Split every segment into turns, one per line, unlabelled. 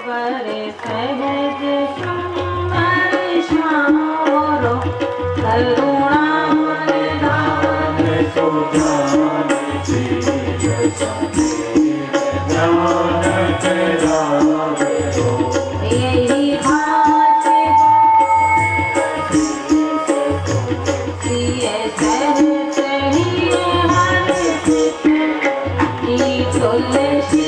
परे सहज सुंदर श्यामरो करुणा धाम सुजान यही भात तुलसी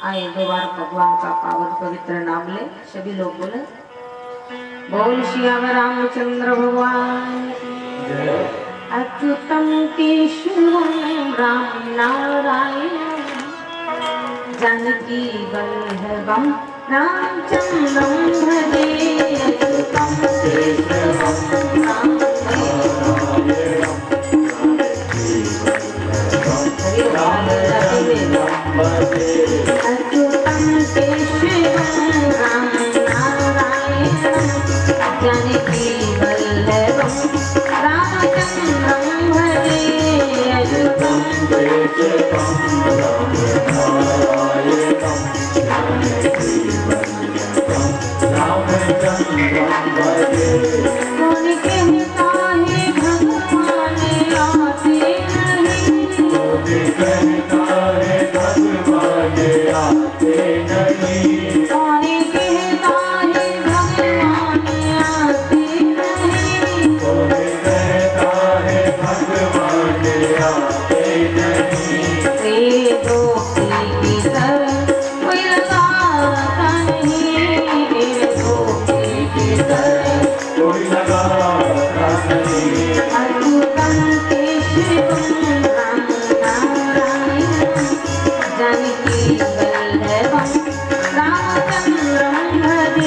आए दो बार भगवान का पावन पवित्र नाम ले। सभी लोग बोले बोल श्याम रामचंद्र भगवान। अच्युतम केशवम राम नारायण जानकी वल्लभम रामचंद्रम भजे। अच्युतम केशवम राम अच्युतम केशवम राम नारायण जानकी वल्लभम रामचंद्रम भजे। अच्युतम केशवम राम नारायण जानकी वल्लभम रामचंद्रम भजे। कौन कहता है भगवान आते नहीं, कौन कहता है भगवान आते नहीं, कौन कहता है भगवान आते नहीं, कौन कहता है भगवान आते नहीं। वेदों की तरह कोई लगाता नहीं, वेदों की तरह कोई लगाता नहीं। अच्युतम केशवम राम नारायण जानकी वल्लभम रामचंद्रम भजे।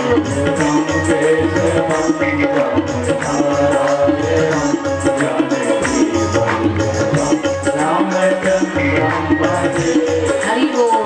अच्युतम केशवम राम नारायण जानकी वल्लभम रामचंद्रम भजे। हरि बोल।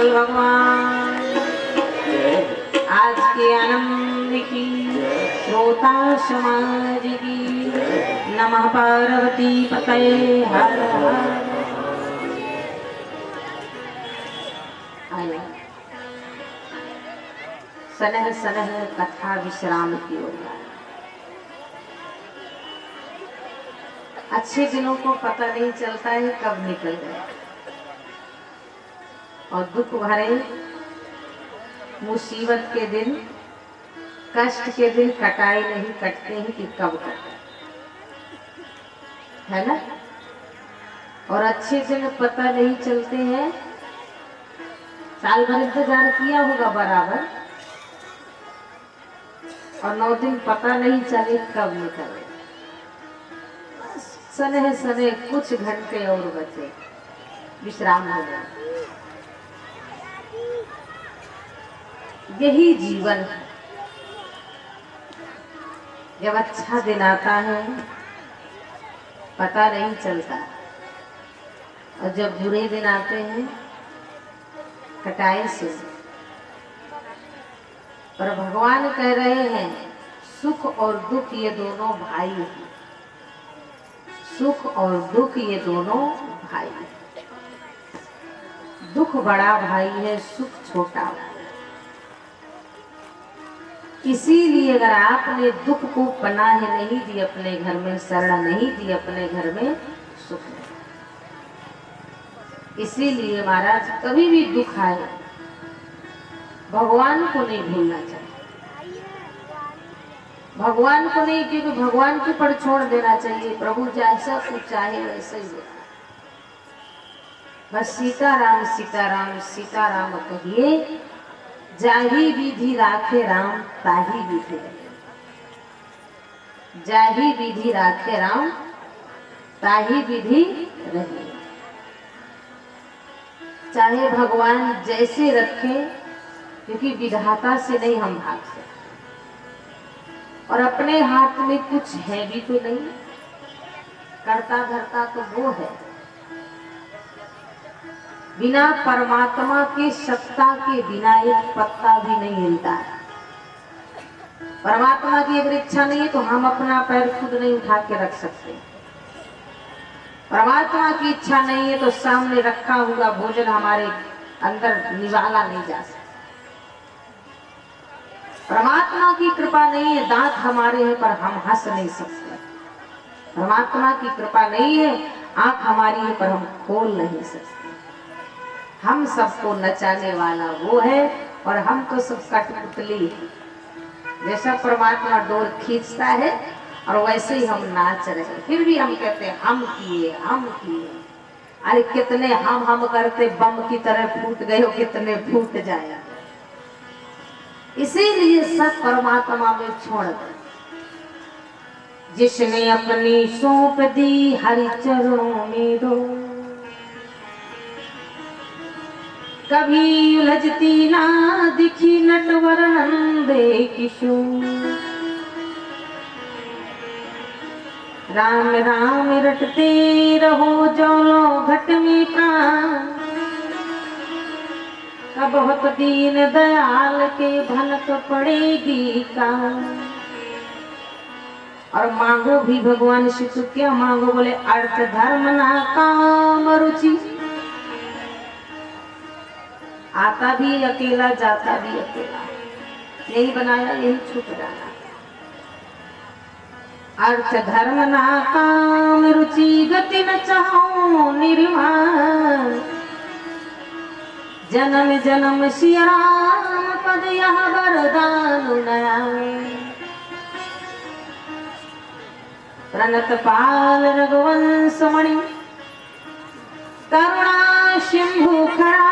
भगवान आज के आनंद की श्रोता समाज की नमः पार्वती पतये हर हर। सनह सनह कथा विश्राम की ओर। अच्छे दिनों को पता नहीं चलता है कब निकल गए, और दुख भरे मुसीबत के दिन, कष्ट के दिन कटाई नहीं कटते हैं कि कब कटे, है ना। और अच्छे दिन पता नहीं चलते हैं, साल भर इंतजार किया होगा बराबर, और 9 दिन पता नहीं चले कब निकले। सने सने कुछ घंटे और बचे, विश्राम हो गया। यही जीवन है। जब अच्छा दिन आता है पता नहीं चलता, और जब बुरे दिन आते हैं कटाई से। पर भगवान कह रहे हैं सुख और दुख ये दोनों भाई हैं। सुख और दुख ये दोनों भाई हैं। दुख बड़ा भाई है, सुख छोटा भाई। इसीलिए अगर आपने दुख को पनाह नहीं दी अपने घर में, शरण नहीं दी अपने घर में, सुख नहीं। इसीलिए महाराज कभी भी दुख आए भगवान को नहीं भूलना चाहिए। भगवान को नहीं, क्योंकि भगवान के पर छोड़ देना चाहिए। प्रभु जैसा कुछ चाहे वैसे ही होता। बस सीताराम सीताराम सीताराम कहिए, जाही विधि राखे राम ताही विधि रहे। जाही विधि राखे राम ताही विधि रहे। चाहे भगवान जैसे रखे, क्योंकि विधाता से नहीं हम भाग सकते, और अपने हाथ में कुछ है भी तो नहीं। करता धरता तो वो है। बिना परमात्मा के सत्ता के बिना एक पत्ता भी नहीं हिलता है। परमात्मा की अगर इच्छा नहीं है तो हम अपना पैर खुद नहीं उठा के रख सकते। परमात्मा की इच्छा नहीं है तो सामने रखा हुआ भोजन हमारे अंदर निवाला नहीं जा सकता। परमात्मा की कृपा नहीं है, दांत हमारे हैं पर हम हंस नहीं सकते। परमात्मा की कृपा नहीं है, आंख हमारी है पर हम खोल नहीं सकते। हम सबको नचाने वाला वो है और हम तो सब कठपुतली है। जैसा परमात्मा डोर खींचता है और वैसे ही हम नाच रहे हैं, फिर भी हम कहते हैं हम किए हम किए। अरे कितने हम करते बम की तरह फूट गए हो, कितने फूट जाए। इसीलिए सब परमात्मा में छोड़ दे। जिसने अपनी सौंप दी हरि चरणों में दो, कभी उलझती ना दिखी नटवर नंदे किशोर। राम राम रटते रहो जौलो घट में प्राण, का बहुत दीन दयाल के भनक पड़ेगी का। और मांगो भी भगवान से तो क्या मांगो, बोले अर्थ धर्म ना काम रुचि। आता भी अकेला जाता भी अकेला, यही बनाया यही छूट जाना। अर्थ धर्म ना काम रुचि गति न चाहो निर्माण। जन्म जन्म सिया राम पद यह वरदान नया। प्रणत पाल रघुवंश मणि करुणा सिंधु खरा।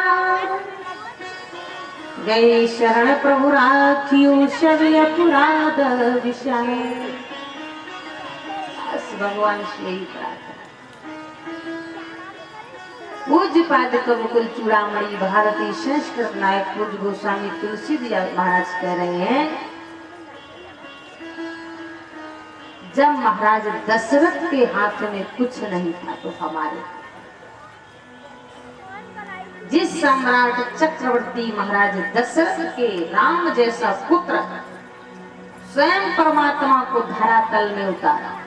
गए शरण प्रभु राखियो शव्य पुराद विषय। भगवान से यही प्रार्थना। पूज्य पाद कवकुल चूड़ामणि भारतीय संस्कृत नायक पूज्य गोस्वामी तुलसीदास महाराज कह रहे हैं, जब महाराज दशरथ के हाथ में कुछ नहीं था तो हमारे, जिस सम्राट चक्रवर्ती महाराज दशरथ के राम जैसा पुत्र स्वयं परमात्मा को धरातल में उतारा,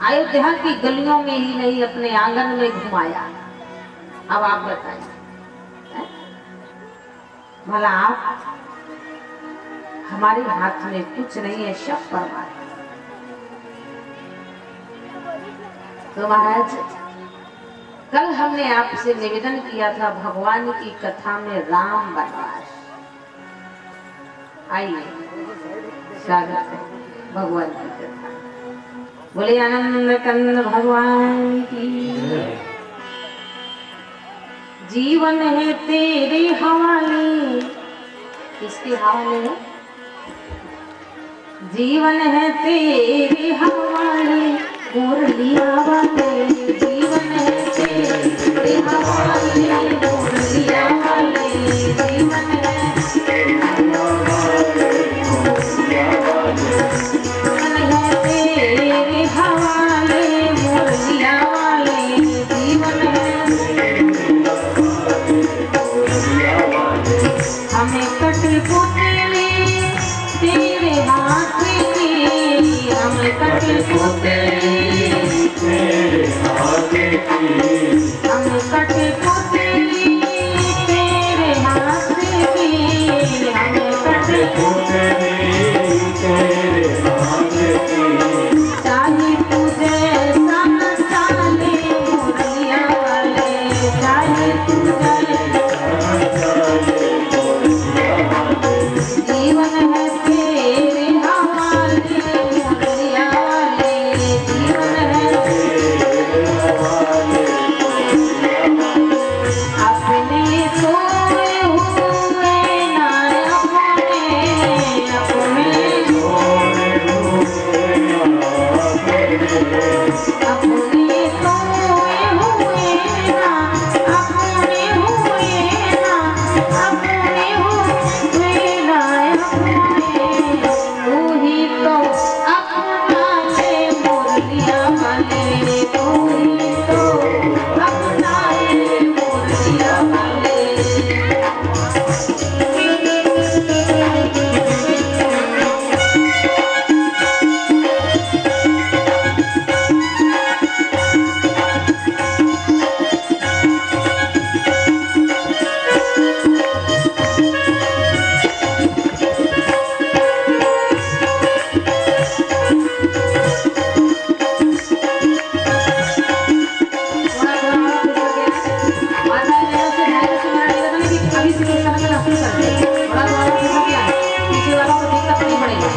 अयोध्या की गलियों में ही नहीं अपने आंगन में घुमाया। अब आप बताइए, भला आप, हमारे हाथ में कुछ नहीं है, सब परमात्मा। तो महाराज कल हमने आपसे निवेदन किया था भगवान की कथा में राम वनवास। आइए स्वागत है भगवान की कथा। बोले आनंद कंद भगवान की। जीवन है तेरे हवाले। किसके हवाले है? जीवन है तेरे हवाले मुरलिया वाले। जीवन है तेरे हवाले मुरलिया वाले। जीवन है स्टेशन में नफी कर दे, थोड़ा थोड़ा खिसक गया, पीछे वालों को दिक्कत नहीं पड़ेगा।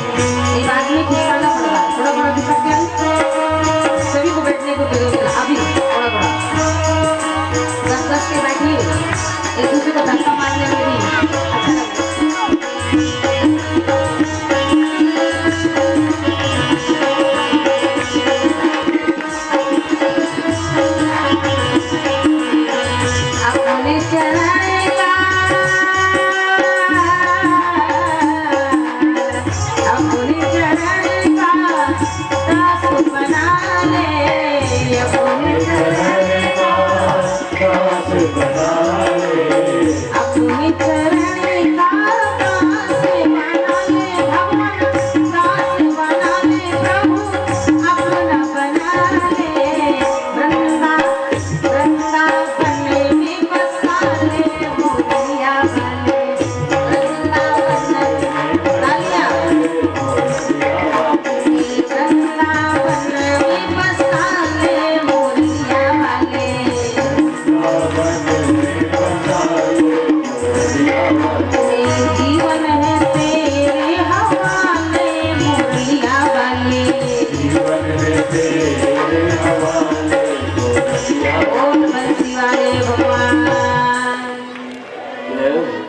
एक आदमी खिसकाना पड़ रहा है, थोड़ा थोड़ा खिसक गया, सभी को बैठने को जगह मिला। अभी थोड़ा थोड़ा 10-10 के बैठिए, एक दूसरे को धक्का मारने में भी अच्छा लगेगा।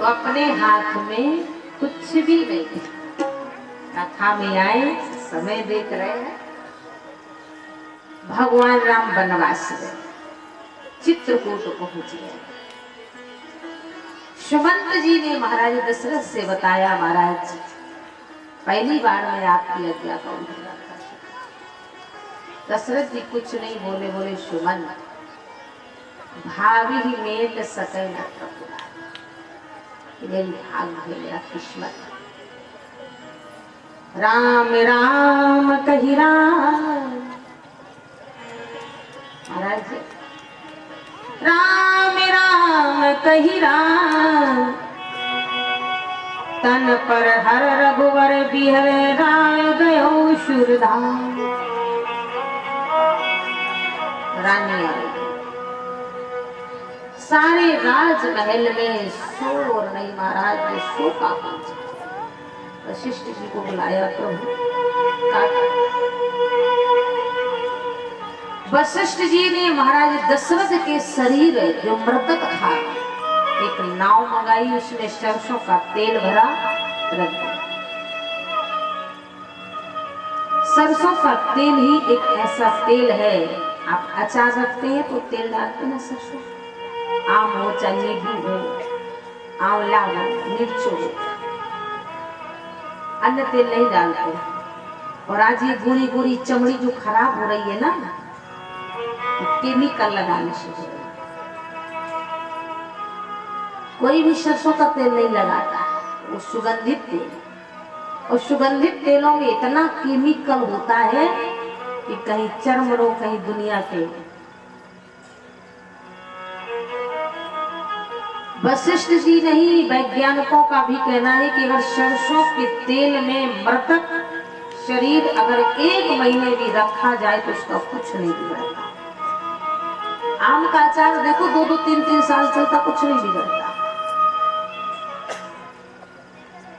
अपने हाथ में कुछ भी नहीं। कथा में आए, समय देख रहे हैं, भगवान राम वनवास गए, चित्रकूट पहुंच गए। सुमंत जी ने महाराज दशरथ से बताया, महाराज पहली बार मैं आपकी आज्ञा का उल्लंघन कर सकता। दशरथ जी कुछ नहीं बोले, बोले सुमंत भावी ही मेल सके न प्रभु, मेरी भाग्य मेरा किस्मत। राम राम कही राम, महाराज राम राम कही राम, तन पर हर रघुवर बिहर राय गयो शुरधाम। रानी आई, सारे राजमहल में शोर नहीं, महाराज ने शोका पहुंचा। वशिष्ठ जी को बुलाया, प्रभु वशिष्ठ जी ने महाराज दशरथ के शरीर जो मृतक था, एक नाव मंगाई, उसमें सरसों का तेल भरा, रख दिया। सरसों का तेल ही एक ऐसा तेल है, आप अचार रखते हैं तो तेल डालते हैं सरसों, आम हो चाहे नींबू हो, आंवला हो, मिर्च हो, अन्य तेल नहीं डालते। और आज ये गोरी गोरी चमड़ी जो खराब हो रही है ना, केमिकल लगाने से हो रही है। कोई भी सरसों का तेल नहीं लगाता, वो सुगंधित तेल, और सुगंधित तेलों में इतना केमिकल होता है कि कहीं चर्म रोग, कहीं दुनिया के। वशिष्ठ जी नहीं, वैज्ञानिकों का भी कहना है कि अगर सरसों के तेल में मृतक शरीर अगर 1 महीने भी रखा जाए तो उसका कुछ नहीं बिगड़ता। आम का अचार देखो 2-2, 3-3 साल चलता, कुछ नहीं बिगड़ता।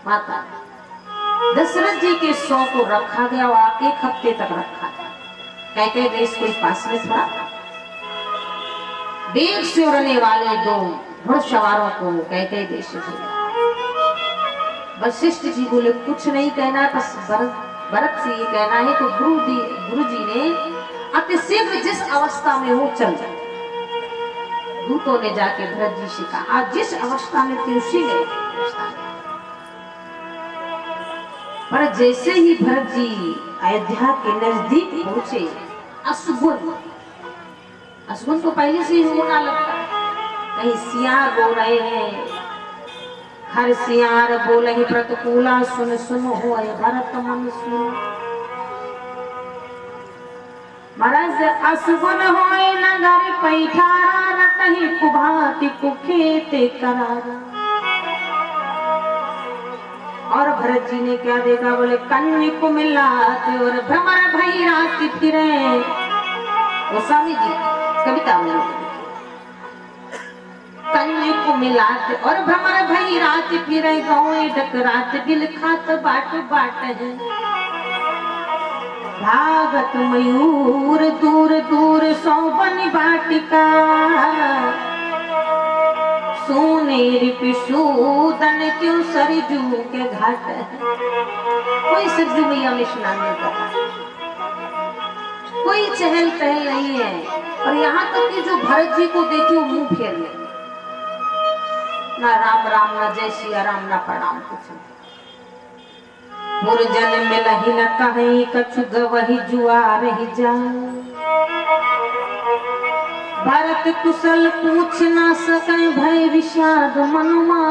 माता दशरथ जी के 100 को रखा गया और 1 हफ्ते तक रखा था। कह देश कोई पास में थोड़ा, वेग से उड़ने वाले 2 घुड़सवारों को कह देश से। वशिष्ठ जी बोले कुछ नहीं कहना, बस भरत से ये कहना है तो गुरु जी ने अतिशीघ्र जिस अवस्था में हो चल जाए। दूतों ने जाके भरत जी से कहा, आज जिस अवस्था में थे उसी में। पर जैसे ही भरत जी अयोध्या के नजदीक पहुंचे, अशुभन तो पहले से ही होना लगता है। कहीं सियार रो रहे हैं, हर सियार बोले ही प्रतिकूला, सुन सुन हो भरत मन सुन। महाराज अशुभन होए नगर पैठारा, रटहि कुभाति कुखेत करारा। और भरत जी ने क्या देखा, बोले कन्या को मिलाते और भ्रमर भई राति फिरे। गोस्वामी जी कविता में कन्या मिलाते और भ्रमर भई रात फिरे गाँव डकरात बिल खात बाट बाट है भागत मयूर दूर दूर सौवन बाटिका सोनेर पिशूदन क्यों सरजू के घाट है। कोई सरजू मैया में स्नान नहीं करता, कोई चहल पहल नहीं है। और यहाँ तक कि जो भरत जी को देखे वो मुंह फेर ले, ना राम राम ना जय सिया राम ना प्रणाम कुछ नहीं। मुरजन में लही न कहीं कछु गवही जुआ रही जा भरत कुशल पूछ ना सके भय विषाद मनुमा।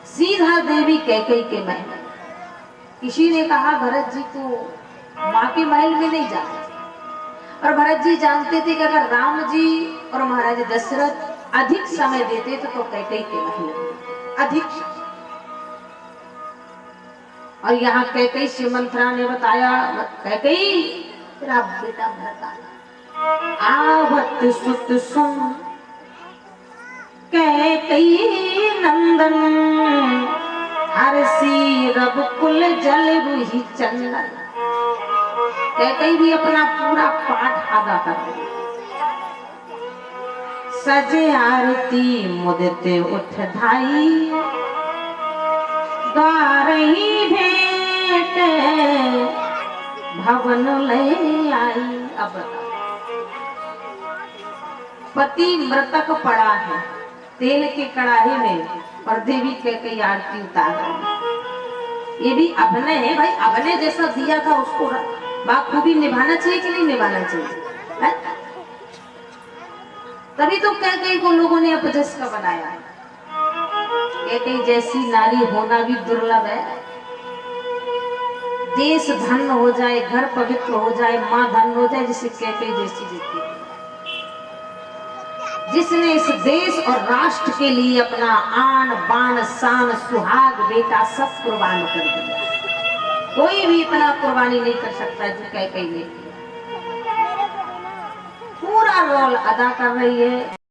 सीधा देवी कैकेयी के महल। किसी ने कहा भरत जी को माँ के महल में नहीं जाना, और भरत जी जानते थे कि अगर राम जी और महाराज दशरथ अधिक समय देते तो कैकेयी के महल में अधिक। और यहाँ कैकेयी से मंत्रा ने बताया, कैकेयी तेरा बेटा भरत आवत सुत सुन कैकेयी नंदन हरसी रब कुल जल रूही चंदन। कैकेयी भी अपना पूरा पाठ अदा कर रही। सजे आरती मुदते उठ धाई द्वारही भेंट भवन ले आई। अब पति मृतक पड़ा है तेल के कड़ाही में और देवी कैकेयी आरती उतार रही। ये भी अभिनय है भाई, अभिनय जैसा दिया था उसको बाखूबी निभाना चाहिए कि नहीं निभाना चाहिए है? तभी तो कैकेयी को लोगों ने अपजस का बनाया है। कैकेयी जैसी नारी होना भी दुर्लभ है। देश धन्य हो जाए, घर पवित्र हो जाए, माँ धन्य हो जाए, जिसे कैकेयी जैसी देती है, जिसने इस देश और राष्ट्र के लिए अपना आन बान शान सुहाग बेटा सब कुर्बान कर दिया। कोई भी इतना कुर्बानी नहीं कर सकता जो कैकेयी ने किया। पूरा रोल अदा कर रही है।